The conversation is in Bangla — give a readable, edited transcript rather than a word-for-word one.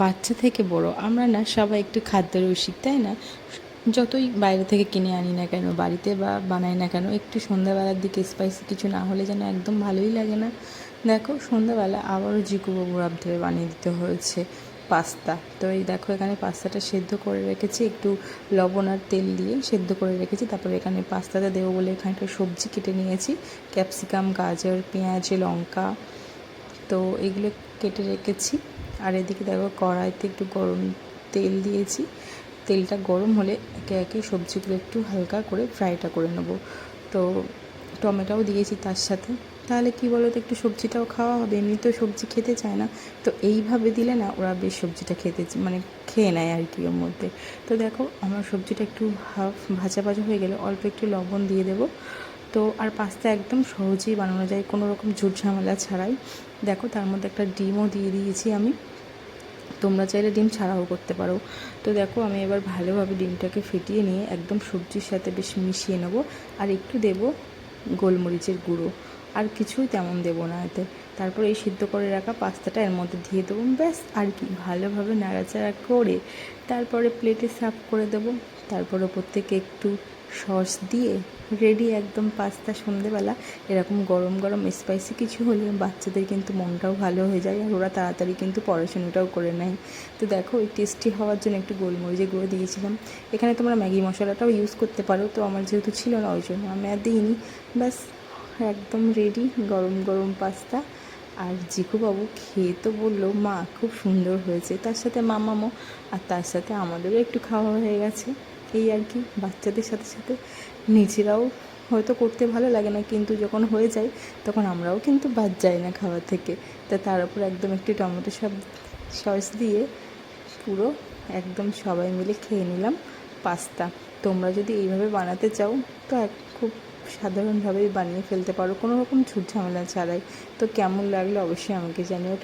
বাচ্চা থেকে বড় আমরা না সবাই একটু খাদ্য রসিক, তাই না? যতই বাইরে থেকে কিনে আনি না কেন, বাড়িতে বা বানাই না কেন, একটু সন্ধ্যাবেলার দিকে স্পাইসি কিছু না হলে যেন একদম ভালোই লাগে না। দেখো সন্ধ্যাবেলা আবারও জিকু বাবুর আবদারে বানিয়ে দিতে হয়েছে পাস্তা। তো এই দেখো এখানে পাস্তাটা সেদ্ধ করে রেখেছি, একটু লবণ আর তেল দিয়ে সেদ্ধ করে রেখেছি। তারপরে এখানে পাস্তাটা দেবো বলে এখানটা সবজি কেটে নিয়েছি, ক্যাপসিকাম, গাজর, পেঁয়াজ, লঙ্কা, তো এগুলো কেটে রেখেছি। আর এদিকে দেখো কড়াইতে একটু গরম তেল দিয়েছি, তেলটা গরম হলে একে একে সবজিগুলো একটু হালকা করে ফ্রাইটা করে নেব। তো টমেটোও দিয়েছি তার সাথে, তাহলে কি বলো তো, একটু সবজিটাও খাওয়া হবে, এমনিতেও সবজি খেতে চায় না, তো এইভাবে দিলে না ওরা বেশ সবজিটা মানে খেয়ে নেয় আর কি ওর মধ্যে। তো দেখো আমার সবজিটা একটু হাফ ভাজা ভাজা হয়ে গেলে অল্প একটু লবণ দিয়ে দেবো। তো আর পাস্তা একদম সহজেই বানানো যায়, কোনো রকম ঝুট ঝামেলা ছাড়াই। দেখো তার মধ্যে একটা ডিমও দিয়ে দিয়েছি আমি, তোমরা চাইলে ডিম ছাড়াও করতে পারো। তো দেখো আমি এবার ভালোভাবে ডিমটাকে ফেটিয়ে নিয়ে একদম সবজির সাথে বেশ মিশিয়ে নেবো। আর একটু দেবো গোলমরিচের গুঁড়ো, আর কিছুই তেমন দেবো না এতে। তারপর এই সিদ্ধ করে রাখা পাস্তাটা এর মধ্যে দিয়ে দেবো, ব্যাস আর কি, ভালোভাবে নাড়াচাড়া করে তারপরে প্লেটে সার্ভ করে দেবো। তারপর ওপর থেকে একটু সস দিয়ে রেডি একদম পাস্তা। সন্ধেবেলা এরকম গরম গরম স্পাইসি কিছু হলে বাচ্চাদের কিন্তু মনটাও ভালো হয়ে যায়, আর ওরা তাড়াতাড়ি কিন্তু পড়াশুনোটাও করে নেয়। তো দেখো ওই টেস্টি হওয়ার জন্য একটু গোলমরিচের গুঁড়ো দিয়েছিলাম। এখানে তোমরা ম্যাগি মশলাটাও ইউজ করতে পারো, তো আমার যেহেতু ছিল না ওই জন্য আমি আর দিইনি। ব্যাস একদম রেডি গরম গরম পাস্তা। আর জিকু বাবু খেয়ে তো বললো মা খুব সুন্দর হয়েছে, তার সাথে মামামও, আর তার সাথে আমাদেরও একটু খাওয়া হয়ে গেছে। এই আর কি, বাচ্চাদের সাথে সাথে নিজেরাও হয়তো করতে ভালো লাগে না, কিন্তু যখন হয়ে যায় তখন আমরাও কিন্তু বাদ যাই না খাওয়া থেকে। তা তার উপর একদম একটু টমেটো সস দিয়ে পুরো একদম সবাই মিলে খেয়ে নিলাম পাস্তা। তোমরা যদি এইভাবে বানাতে চাও তো খুব সাধারণভাবেই বানিয়ে ফেলতে পারো, কোনো রকম ঝুট ঝামেলা ছাড়াই। তো কেমন লাগলো অবশ্যই আমাকে জানিও।